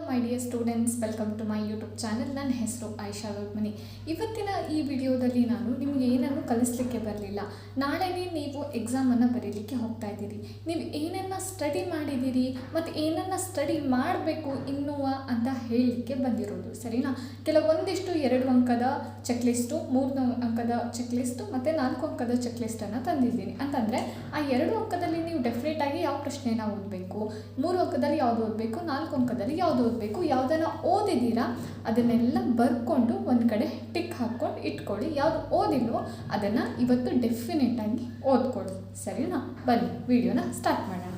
My dear students, welcome to my YouTube channel. ನನ್ನ ಹೆಸರು ಆಯಿಷಾ ರುಕ್ಮಿಣಿ. ಇವತ್ತಿನ ಈ ವಿಡಿಯೋದಲ್ಲಿ ನಾನು ನಿಮಗೆ ಏನನ್ನು ಕಲಿಸಲಿಕ್ಕೆ ಬರಲಿಲ್ಲ. ನಾಳೆನೇ ನೀವು ಎಕ್ಸಾಮನ್ನು ಬರೀಲಿಕ್ಕೆ ಹೋಗ್ತಾ ಇದ್ದೀರಿ. ನೀವು ಏನನ್ನು ಸ್ಟಡಿ ಮಾಡಿದ್ದೀರಿ ಮತ್ತು ಏನನ್ನು ಸ್ಟಡಿ ಮಾಡಬೇಕು ಇನ್ನೂ ಅಂತ ಹೇಳಲಿಕ್ಕೆ ಬಂದಿರೋದು, ಸರಿನಾ? ಕೆಲವೊಂದಿಷ್ಟು 2 ಅಂಕದ ಚೆಕ್ಲಿಸ್ಟು, 3 ಅಂಕದ ಚೆಕ್ಲಿಸ್ಟು ಮತ್ತು 4 ಅಂಕದ ಚೆಕ್ಲಿಸ್ಟನ್ನು ತಂದಿದ್ದೀನಿ. ಅಂತಂದರೆ ಆ 2 ಅಂಕದಲ್ಲಿ ನೀವು ಡೆಫಿನೆಟಾಗಿ ಯಾವ ಪ್ರಶ್ನೆಯನ್ನು ಓದಬೇಕು, 3 ಅಂಕದಲ್ಲಿ ಯಾವುದು ಓದಬೇಕು, 4 ಅಂಕದಲ್ಲಿ ಯಾವುದು ಓದಬೇಕು, ಯಾವುದನ್ನು ಓದಿದ್ದೀರಾ ಅದನ್ನೆಲ್ಲ ಬರ್ಕೊಂಡು ಒಂದು ಕಡೆ ಟಿಕ್ ಹಾಕ್ಕೊಂಡು ಇಟ್ಕೊಳ್ಳಿ. ಯಾವುದು ಓದಿಲ್ವೋ ಅದನ್ನು ಇವತ್ತು ಡೆಫಿನೆಟಾಗಿ ಓದ್ಕೊಳ್ಳಿ, ಸರಿನಾ? ಬನ್ನಿ ವಿಡಿಯೋನ ಸ್ಟಾರ್ಟ್ ಮಾಡೋಣ.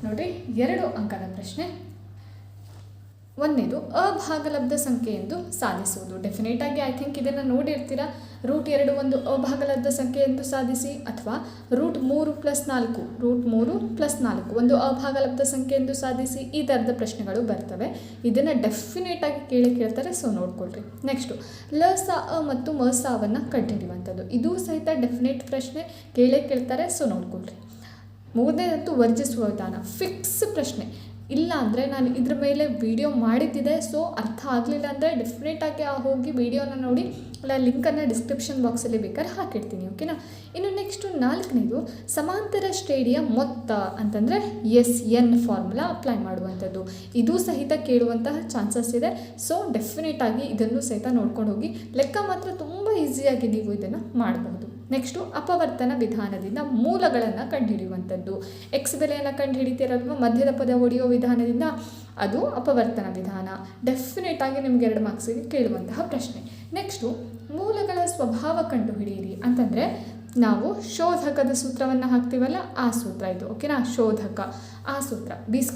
ನೋಡಿರಿ, 2 ಅಂಕದ ಪ್ರಶ್ನೆ. ಒಂದನೇದು ಅಭಾಗಲಬ್ಧ ಸಂಖ್ಯೆ ಎಂದು ಸಾಧಿಸುವುದು. ಡೆಫಿನೆಟಾಗಿ ಐ ಥಿಂಕ್ ಇದನ್ನು ನೋಡಿರ್ತೀರಾ. √2 ಒಂದು ಅಭಾಗಲಬ್ಧ ಸಂಖ್ಯೆ ಎಂದು ಸಾಧಿಸಿ, ಅಥವಾ √3 + 4 √3 + 4 ಒಂದು ಅಭಾಗಲಬ್ಧ ಸಂಖ್ಯೆ ಎಂದು ಸಾಧಿಸಿ. ಈ ಥರದ ಪ್ರಶ್ನೆಗಳು ಬರ್ತವೆ. ಇದನ್ನು ಡೆಫಿನೆಟಾಗಿ ಕೇಳ್ತಾರೆ, ಸೊ ನೋಡ್ಕೊಳ್ರಿ. ನೆಕ್ಸ್ಟು ಸ ಅ ಮತ್ತು ವನ್ನು ಕಂಡುಹಿಡಿಯುವಂಥದ್ದು. ಇದು ಸಹಿತ ಡೆಫಿನೆಟ್ ಪ್ರಶ್ನೆ, ಕೇಳ್ತಾರೆ, ಸೊ ನೋಡ್ಕೊಳ್ರಿ. ಮೂರನೇದಂತೂ ವರ್ಜಿಸುವ ವಿಧಾನ, ಫಿಕ್ಸ್ ಪ್ರಶ್ನೆ. ಇಲ್ಲ ಅಂದರೆ ನಾನು ಇದ್ರ ಮೇಲೆ ವಿಡಿಯೋ ಮಾಡಿದ್ದಿದೆ, ಸೊ ಅರ್ಥ ಆಗಲಿಲ್ಲ ಅಂದರೆ ಡೆಫಿನೆಟಾಗಿ ಹೋಗಿ ವಿಡಿಯೋನ ನೋಡಿ, ಇಲ್ಲ ಲಿಂಕನ್ನು ಡಿಸ್ಕ್ರಿಪ್ಷನ್ ಬಾಕ್ಸಲ್ಲಿ ಬೇಕಾದ್ರೆ ಹಾಕಿರ್ತೀನಿ, ಓಕೆನಾ? ಇನ್ನು ನೆಕ್ಸ್ಟು 4ನೇದು ಸಮಾಂತರ ಶ್ರೇಣಿಯ ಮೊತ್ತ ಅಂತಂದರೆ SN ಫಾರ್ಮುಲಾ ಅಪ್ಲೈ ಮಾಡುವಂಥದ್ದು. ಇದು ಸಹಿತ ಕೇಳುವಂತಹ ಚಾನ್ಸಸ್ ಇದೆ, ಸೊ ಡೆಫಿನೆಟಾಗಿ ಇದನ್ನು ಸಹಿತ ನೋಡ್ಕೊಂಡು ಹೋಗಿ. ಲೆಕ್ಕ ಮಾತ್ರ ತುಂಬ ಈಸಿಯಾಗಿ ನೀವು ಇದನ್ನು ಮಾಡಬಹುದು. ನೆಕ್ಸ್ಟು ಅಪವರ್ತನ ವಿಧಾನದಿಂದ ಮೂಲಗಳನ್ನು ಕಂಡುಹಿಡಿಯುವಂಥದ್ದು. ಎಕ್ಸ್ ಬೆಲೆಯನ್ನು ಕಂಡುಹಿಡಿತೀರಲ್ವ ಮಧ್ಯದ ಪದ ಒಡೆಯೋ ವಿಧಾನದಿಂದ, ಅದು ಅಪವರ್ತನ ವಿಧಾನ. ಡೆಫಿನೆಟಾಗಿ ನಿಮಗೆ 2 ಮಾರ್ಕ್ಸಿಗೆ ಕೇಳುವಂತಹ ಪ್ರಶ್ನೆ. ನೆಕ್ಸ್ಟು ಮೂಲಗಳ ಸ್ವಭಾವ ಕಂಡುಹಿಡಿಯಿರಿ ಅಂತಂದರೆ ನಾವು ಶೋಧಕದ ಸೂತ್ರವನ್ನು ಹಾಕ್ತೀವಲ್ಲ, ಆ ಸೂತ್ರ ಇದು, ಓಕೆನಾ? ಶೋಧಕ ಆ ಸೂತ್ರ B² -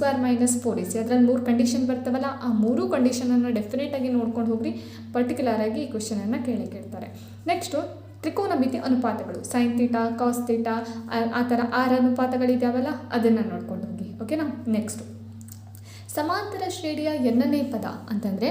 4AC. ಅದರಲ್ಲಿ 3 ಕಂಡೀಷನ್ ಬರ್ತವಲ್ಲ, ಆ 3 ಕಂಡೀಷನನ್ನು ಡೆಫಿನೆಟಾಗಿ ನೋಡ್ಕೊಂಡು ಹೋಗ್ರಿ. ಪರ್ಟಿಕ್ಯುಲರಾಗಿ ಈ ಕ್ವೆಶನನ್ನು ಕೇಳ್ತಾರೆ. ನೆಕ್ಸ್ಟು ತ್ರಿಕೋನಮಿತಿ ಅನುಪಾತಗಳು, sin θ cos θ ಆ ಥರ 6 ಅನುಪಾತಗಳಿದ್ದಾವಲ್ಲ, ಅದನ್ನು ನೋಡ್ಕೊಂಡು ಹೋಗಿ, ಓಕೆನಾ? ನೆಕ್ಸ್ಟು ಸಮಾಂತರ ಶ್ರೇಣಿಯ n ನೇ ಪದ ಅಂತಂದರೆ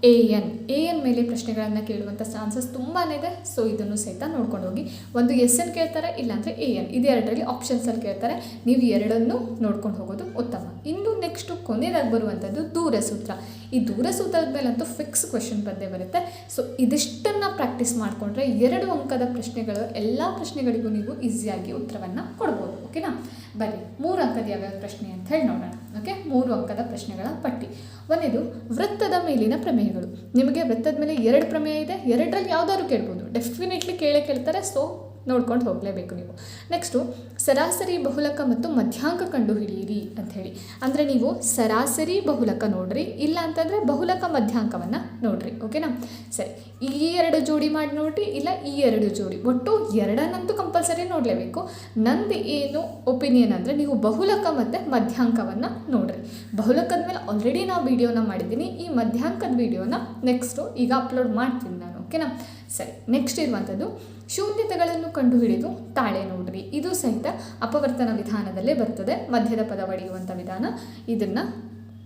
AN ಮೇಲೆ ಪ್ರಶ್ನೆಗಳನ್ನು ಕೇಳುವಂಥ ಚಾನ್ಸಸ್ ತುಂಬಾ ಇದೆ, ಸೊ ಇದನ್ನು ಸಹಿತ ನೋಡ್ಕೊಂಡು ಹೋಗಿ. ಒಂದು SN ಕೇಳ್ತಾರೆ, ಇಲ್ಲಾಂದರೆ AN, ಇದು 2ರಲ್ಲಿ ಆಪ್ಷನ್ಸಲ್ಲಿ ಕೇಳ್ತಾರೆ. ನೀವು 2ನ್ನು ನೋಡ್ಕೊಂಡು ಹೋಗೋದು ಉತ್ತಮ. ಇನ್ನು ನೆಕ್ಸ್ಟು ಕೊನೆಯದಾಗಿ ಬರುವಂಥದ್ದು ದೂರ ಸೂತ್ರ. ಈ ದೂರ ಸೂತ್ರದ ಮೇಲಂತೂ ಫಿಕ್ಸ್ ಕ್ವೆಶನ್ ಬಂದೇ ಬರುತ್ತೆ. ಸೊ ಇದಿಷ್ಟನ್ನು ಪ್ರಾಕ್ಟೀಸ್ ಮಾಡಿಕೊಂಡ್ರೆ 2 ಅಂಕದ ಪ್ರಶ್ನೆಗಳು, ಎಲ್ಲ ಪ್ರಶ್ನೆಗಳಿಗೂ ನೀವು ಈಸಿಯಾಗಿ ಉತ್ತರವನ್ನು ಕೊಡ್ಬೋದು, ಓಕೆನಾ? ಬನ್ನಿ 3 ಅಂಕದ ಯಾವ್ಯಾವ ಪ್ರಶ್ನೆ ಅಂತ ಹೇಳಿ ನೋಡೋಣ. ಓಕೆ, 3 ಅಂಕದ ಪ್ರಶ್ನೆಗಳ ಪಟ್ಟಿ. ಒಂದೇದು ವೃತ್ತದ ಮೇಲಿನ ಪ್ರಮೇಯಗಳು. ನಿಮಗೆ ವೃತ್ತದ ಮೇಲೆ 2 ಪ್ರಮೇಯ ಇದೆ, 2ರಲ್ಲಿ ಯಾವುದಾದ್ರು ಕೇಳ್ಬೋದು. ಡೆಫಿನೆಟ್ಲಿ ಕೇಳ್ತಾರೆ, ಸೊ ನೋಡ್ಕೊಂಡು ಹೋಗಲೇಬೇಕು ನೀವು. ನೆಕ್ಸ್ಟು ಸರಾಸರಿ ಬಹುಲಕ ಮತ್ತು ಮಧ್ಯಾಂಕ ಕಂಡುಹಿಡಿಯಿರಿ ಅಂಥೇಳಿ. ಅಂದರೆ ನೀವು ಸರಾಸರಿ ಬಹುಲಕ ನೋಡ್ರಿ, ಇಲ್ಲ ಅಂತಂದರೆ ಬಹುಲಕ ಮಧ್ಯಾಂಕವನ್ನು ನೋಡ್ರಿ, ಓಕೆನಾ? ಸರಿ, ಈ 2 ಜೋಡಿ ಮಾಡಿ ನೋಡ್ರಿ, ಇಲ್ಲ ಈ 2 ಜೋಡಿ, ಒಟ್ಟು 2ನಂತೂ ಕಂಪಲ್ಸರಿ ನೋಡಲೇಬೇಕು. ನಂದು ಏನು ಒಪಿನಿಯನ್ ಅಂದರೆ ನೀವು ಬಹುಲಕ ಮತ್ತು ಮಧ್ಯಾಂಕವನ್ನು ನೋಡ್ರಿ. ಬಹುಲಕದ ಮೇಲೆ ಆಲ್ರೆಡಿ ನಾವು ವಿಡಿಯೋನ ಮಾಡಿದ್ದೀನಿ. ಈ ಮಧ್ಯಾಂಕದ ವಿಡಿಯೋನ ನೆಕ್ಸ್ಟು ಈಗ ಅಪ್ಲೋಡ್ ಮಾಡ್ತೀನಿ ನಾನು, ಓಕೆನಾ? ಸರಿ, ನೆಕ್ಸ್ಟ್ ಇರುವಂಥದ್ದು ಶೂನ್ಯತೆಗಳನ್ನು ಕಂಡುಹಿಡಿದು ತಾಳೆ ನೋಡ್ರಿ. ಇದು ಸಹಿತ ಅಪವರ್ತನ ವಿಧಾನದಲ್ಲೇ ಬರ್ತದೆ, ಮಧ್ಯದ ಪದ ಒಡೆಯುವಂಥ ವಿಧಾನ. ಇದನ್ನು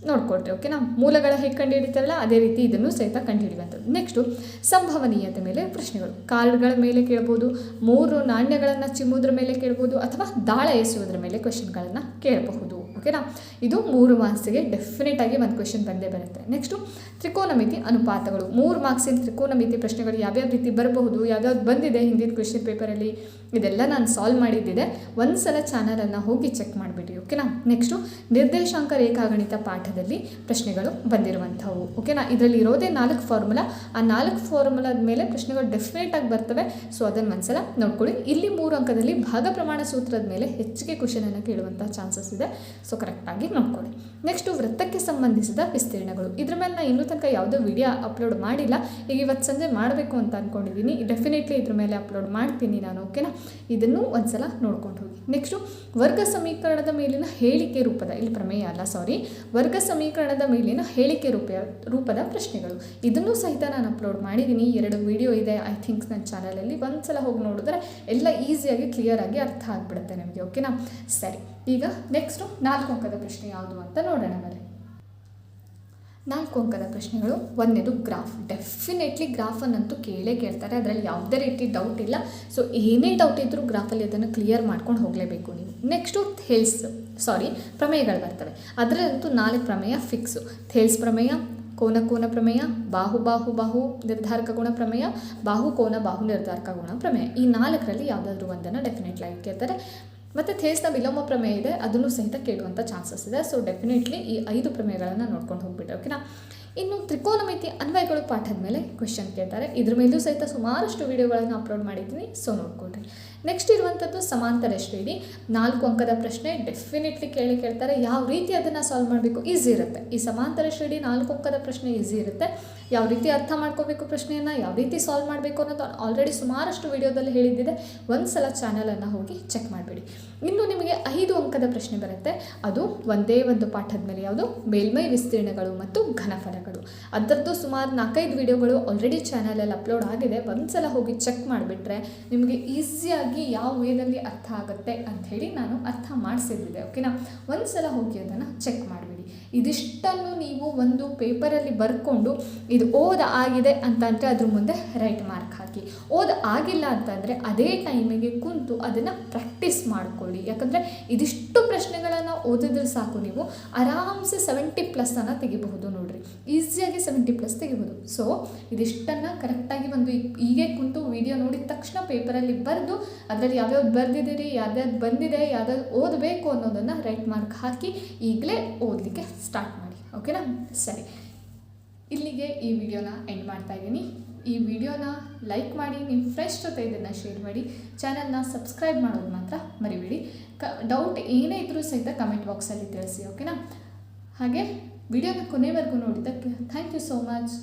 ನೋಡ್ಕೊಳ್ರಿ, ಓಕೆನಾ? ಮೂಲಗಳ ಹೇಗೆ ಕಂಡುಹಿಡಿತಾರಲ್ಲ ಅದೇ ರೀತಿ ಇದನ್ನು ಸಹಿತ ಕಂಡುಹಿಡಿಯುವಂಥದ್ದು. ನೆಕ್ಸ್ಟು ಸಂಭವನೀಯತೆ ಮೇಲೆ ಪ್ರಶ್ನೆಗಳು. ಕಾರ್ಡ್ಗಳ ಮೇಲೆ ಕೇಳ್ಬೋದು, 3 ನಾಣ್ಯಗಳನ್ನು ಚಿಮ್ಮುವುದ್ರ ಮೇಲೆ ಕೇಳ್ಬೋದು, ಅಥವಾ ದಾಳ ಎಸೆಯೋದ್ರ ಮೇಲೆ ಕ್ವೆಶನ್ಗಳನ್ನು ಕೇಳಬಹುದು, ಓಕೆನಾ? ಇದು 3 ಮಾರ್ಕ್ಸಿಗೆ ಡೆಫಿನೆಟಾಗಿ ಒಂದು ಕ್ವೆಶನ್ ಬಂದೇ ಬರುತ್ತೆ. ನೆಕ್ಸ್ಟು ತ್ರಿಕೋನಮಿತಿ ಅನುಪಾತಗಳು. 3 ಮಾರ್ಕ್ಸಿನ ತ್ರಿಕೋನಮಿತಿ ಪ್ರಶ್ನೆಗಳು ಯಾವ್ಯಾವ ರೀತಿ ಬರಬಹುದು, ಯಾವ್ಯಾವ್ದು ಬಂದಿದೆ ಹಿಂದಿನ ಕ್ವೆಶನ್ ಪೇಪರಲ್ಲಿ, ಇದೆಲ್ಲ ನಾನು ಸಾಲ್ವ್ ಮಾಡಿದ್ದಿದೆ. ಒಂದು ಸಲ ಚಾನಲನ್ನು ಹೋಗಿ ಚೆಕ್ ಮಾಡಿಬಿಡಿ, ಓಕೆನಾ? ನೆಕ್ಸ್ಟು ನಿರ್ದೇಶಾಂಕ ರೇಖಾಗಣಿತ ಪಾಠದಲ್ಲಿ ಪ್ರಶ್ನೆಗಳು ಬಂದಿರುವಂಥವು, ಓಕೆನಾ? ಇದರಲ್ಲಿ ಇರೋದೇ 4 ಫಾರ್ಮುಲಾ. ಆ 4 ಫಾರ್ಮುಲಾದ ಮೇಲೆ ಪ್ರಶ್ನೆಗಳು ಡೆಫಿನೆಟಾಗಿ ಬರ್ತವೆ, ಸೊ ಅದನ್ನು ಒಂದ್ಸಲ ನೋಡ್ಕೊಳ್ಳಿ. ಇಲ್ಲಿ 3 ಅಂಕದಲ್ಲಿ ಭಾಗ ಪ್ರಮಾಣ ಸೂತ್ರದ ಮೇಲೆ ಹೆಚ್ಚಿಗೆ ಕ್ವೆಶನನ್ನು ಕೇಳುವಂಥ ಚಾನ್ಸಸ್ ಇದೆ, ಸೊ ಕರೆಕ್ಟಾಗಿ ನೋಡ್ಕೊಳ್ಳಿ. ನೆಕ್ಸ್ಟು ವೃತ್ತಕ್ಕೆ ಸಂಬಂಧಿಸಿದ ವಿಸ್ತೀರ್ಣಗಳು. ಇದ್ರ ಮೇಲೆ ನಾನು ಇನ್ನೂ ತನಕ ಯಾವುದೋ ವಿಡಿಯೋ ಅಪ್ಲೋಡ್ ಮಾಡಿಲ್ಲ. ಈಗ ಇವತ್ತು ಸಂಜೆ ಮಾಡಬೇಕು ಅಂತ ಅಂದ್ಕೊಂಡಿದ್ದೀನಿ. ಡೆಫಿನೆಟ್ಲಿ ಇದ್ರ ಮೇಲೆ ಅಪ್ಲೋಡ್ ಮಾಡ್ತೀನಿ ನಾನು, ಓಕೆನಾ? ಇದನ್ನು ಒಂದ್ಸಲ ನೋಡ್ಕೊಂಡು ಹೋಗಿ. ನೆಕ್ಸ್ಟು ವರ್ಗ ಸಮೀಕರಣದ ಮೇಲಿನ ಹೇಳಿಕೆ ರೂಪದ, ಇಲ್ಲಿ ಪ್ರಮೇಯ ಅಲ್ಲ ಸಾರಿ, ವರ್ಗ ಸಮೀಕರಣದ ಮೇಲಿನ ಹೇಳಿಕೆ ರೂಪದ ಪ್ರಶ್ನೆಗಳು. ಇದನ್ನು ಸಹಿತ ನಾನು ಅಪ್ಲೋಡ್ ಮಾಡಿದ್ದೀನಿ. 2 ವಿಡಿಯೋ ಇದೆ ಐ ಥಿಂಕ್ಸ್ ನನ್ನ ಚಾನಲಲ್ಲಿ. ಒಂದ್ಸಲ ಹೋಗಿ ನೋಡಿದ್ರೆ ಎಲ್ಲ ಈಸಿಯಾಗಿ ಕ್ಲಿಯರಾಗಿ ಅರ್ಥ ಆಗಿಬಿಡುತ್ತೆ ನಿಮಗೆ, ಓಕೆನಾ? ಸರಿ, ಈಗ ನೆಕ್ಸ್ಟು 4 ಅಂಕದ ಪ್ರಶ್ನೆ ಯಾವುದು ಅಂತ ನೋಡೋಣ. ಬನ್ನಿ 4 ಅಂಕದ ಪ್ರಶ್ನೆಗಳು. ಒಂದನೇದು ಗ್ರಾಫ್. ಡೆಫಿನೆಟ್ಲಿ ಗ್ರಾಫನ್ನಂತೂ ಕೇಳೇ ಕೇಳ್ತಾರೆ, ಅದರಲ್ಲಿ ಯಾವುದೇ ರೀತಿ ಡೌಟ್ ಇಲ್ಲ. ಸೊ ಏನೇ ಡೌಟ್ ಇದ್ದರೂ ಗ್ರಾಫಲ್ಲಿ ಅದನ್ನು ಕ್ಲಿಯರ್ ಮಾಡ್ಕೊಂಡು ಹೋಗಲೇಬೇಕು ನೀವು. ನೆಕ್ಸ್ಟು ಪ್ರಮೇಯಗಳು ಬರ್ತವೆ. ಅದರಲ್ಲಂತೂ 4 ಪ್ರಮೇಯ ಫಿಕ್ಸು. ಥೇಲ್ಸ್ ಪ್ರಮೇಯ, ಕೋನ ಪ್ರಮೇಯ, ಬಾಹು ನಿರ್ಧಾರಕ ಗುಣ ಪ್ರಮೇಯ, ಬಾಹು ನಿರ್ಧಾರಕ ಗುಣ ಪ್ರಮೇಯ. ಈ 4ರಲ್ಲಿ ಯಾವುದಾದ್ರೂ ಒಂದನ್ನು ಡೆಫಿನೆಟ್ಲಿ ಆಗಿ ಕೇಳ್ತಾರೆ. ಮತ್ತು ಥೇಲ್ಸ್ನ ವಿಲೋಮ ಪ್ರಮೇಯ ಇದೆ, ಅದನ್ನು ಸಹಿತ ಕೇಳುವಂಥ ಚಾನ್ಸಸ್ ಇದೆ. ಸೊ ಡೆಫಿನೆಟ್ಲಿ ಈ 5 ಪ್ರಮೇಯಗಳನ್ನು ನೋಡ್ಕೊಂಡು ಹೋಗ್ಬಿಟ್ಟು ಓಕೆನಾ. ಇನ್ನು ತ್ರಿಕೋನಮಿತಿ ಅನ್ವಯಗಳು ಪಾಠದ ಮೇಲೆ ಕ್ವೆಶ್ಚನ್ ಕೇಳ್ತಾರೆ. ಇದ್ರ ಮೇಲೂ ಸಹಿತ ಸುಮಾರಷ್ಟು ವಿಡಿಯೋಗಳನ್ನು ಅಪ್ಲೋಡ್ ಮಾಡಿದ್ದೀನಿ, ಸೊ ನೋಡ್ಕೊಳ್ರಿ. ನೆಕ್ಸ್ಟ್ ಇರುವಂಥದ್ದು ಸಮಾಂತರ ಶ್ರೇಣಿ. 4 ಅಂಕದ ಪ್ರಶ್ನೆ ಡೆಫಿನೆಟ್ಲಿ ಕೇಳ್ತಾರೆ. ಯಾವ ರೀತಿ ಅದನ್ನು ಸಾಲ್ವ್ ಮಾಡಬೇಕು, ಈಸಿ ಇರುತ್ತೆ. ಈ ಸಮಾಂತರ ಶ್ರೇಣಿ 4 ಅಂಕದ ಪ್ರಶ್ನೆ ಈಸಿ ಇರುತ್ತೆ. ಯಾವ ರೀತಿ ಅರ್ಥ ಮಾಡ್ಕೋಬೇಕು ಪ್ರಶ್ನೆಯನ್ನು, ಯಾವ ರೀತಿ ಸಾಲ್ವ್ ಮಾಡಬೇಕು ಅನ್ನೋದು ಆಲ್ರೆಡಿ ಸುಮಾರಷ್ಟು ವಿಡಿಯೋದಲ್ಲಿ ಹೇಳಿದ್ದಿದೆ. ಒಂದು ಸಲ ಚಾನಲನ್ನು ಹೋಗಿ ಚೆಕ್ ಮಾಡಿಬಿಡಿ. ಇನ್ನು ನಿಮಗೆ 5 ಅಂಕದ ಪ್ರಶ್ನೆ ಬರುತ್ತೆ. ಅದು ಒಂದೇ ಒಂದು ಪಾಠದ ಮೇಲೆ, ಯಾವುದು ಮೇಲ್ಮೈ ವಿಸ್ತೀರ್ಣಗಳು ಮತ್ತು ಘನಫಲಗಳು. ಅದರದ್ದು ಸುಮಾರು 4-5 ವಿಡಿಯೋಗಳು ಆಲ್ರೆಡಿ ಚಾನಲಲ್ಲಿ ಅಪ್ಲೋಡ್ ಆಗಿದೆ. ಒಂದು ಸಲ ಹೋಗಿ ಚೆಕ್ ಮಾಡಿಬಿಟ್ರೆ ನಿಮಗೆ ಈಸಿಯಾಗಿ ಯಾವ ವೇದಲ್ಲಿ ಅರ್ಥ ಆಗುತ್ತೆ ಅಂಥೇಳಿ ನಾನು ಅರ್ಥ ಮಾಡಿಸಿದ್ದಿದೆ ಓಕೆನಾ. ಒಂದು ಸಲ ಹೋಗಿ ಅದನ್ನು ಚೆಕ್ ಮಾಡಿಬಿಡಿ. ಇದಿಷ್ಟನ್ನು ನೀವು ಒಂದು ಪೇಪರಲ್ಲಿ ಬರ್ಕೊಂಡು ಇದು ಆಗಿದೆ ಅಂತಂದರೆ ಅದ್ರ ಮುಂದೆ ರೈಟ್ ಮಾರ್ಕ್ ಹಾಕಿ. ಆಗಿಲ್ಲ ಅಂತಂದರೆ ಅದೇ ಟೈಮಿಗೆ ಕುಂತು ಅದನ್ನು ಪ್ರಾಕ್ಟೀಸ್ ಮಾಡ್ಕೊಳ್ಳಿ. ಯಾಕಂದರೆ ಇದಿಷ್ಟು ಪ್ರಶ್ನೆಗಳನ್ನು ಓದಿದ್ರೆ ಸಾಕು, ನೀವು ಆರಾಮ್ಸೆ 70+ ತೆಗಿಬಹುದು ನೋಡಿರಿ. ಈಸಿಯಾಗಿ 70+ ತೆಗಿಬೋದು. ಸೊ ಇದಿಷ್ಟನ್ನು ಕರೆಕ್ಟಾಗಿ ಹೀಗೆ ಕುಂತು ವಿಡಿಯೋ ನೋಡಿದ ತಕ್ಷಣ ಪೇಪರಲ್ಲಿ ಬರೆದು ಅದರಲ್ಲಿ ಯಾವ್ಯಾವ್ದು ಬರೆದಿದ್ದೀರಿ, ಯಾವ್ಯಾವ್ದು ಬಂದಿದೆ, ಯಾವ್ಯಾವ್ದು ಓದಬೇಕು ಅನ್ನೋದನ್ನು ರೈಟ್ ಮಾರ್ಕ್ ಹಾಕಿ ಈಗಲೇ ಓದಲಿಕ್ಕೆ ಸ್ಟಾರ್ಟ್ ಮಾಡಿ ಓಕೆನಾ. ಸರಿ, ಇಲ್ಲಿಗೆ ಈ ವಿಡಿಯೋನ ಎಂಡ್ ಮಾಡ್ತಾ ಇದ್ದೀನಿ. ಈ ವಿಡಿಯೋನ ಲೈಕ್ ಮಾಡಿ, ನಿಮ್ಮ ಫ್ರೆಂಡ್ಸ್ ಜೊತೆ ಇದನ್ನು ಶೇರ್ ಮಾಡಿ, ಚಾನಲ್ನ ಸಬ್ಸ್ಕ್ರೈಬ್ ಮಾಡೋದು ಮಾತ್ರ ಮರಿಬೇಡಿ. ಡೌಟ್ ಏನೇ ಇದ್ದರೂ ಸಹಿತ ಕಮೆಂಟ್ ಬಾಕ್ಸಲ್ಲಿ ತಿಳಿಸಿ ಓಕೆನಾ. ಹಾಗೆ ವಿಡಿಯೋನ ಕೊನೆವರೆಗೂ ನೋಡಿದ್ದಕ್ಕೆ ಥ್ಯಾಂಕ್ ಯು ಸೋ ಮಚ್.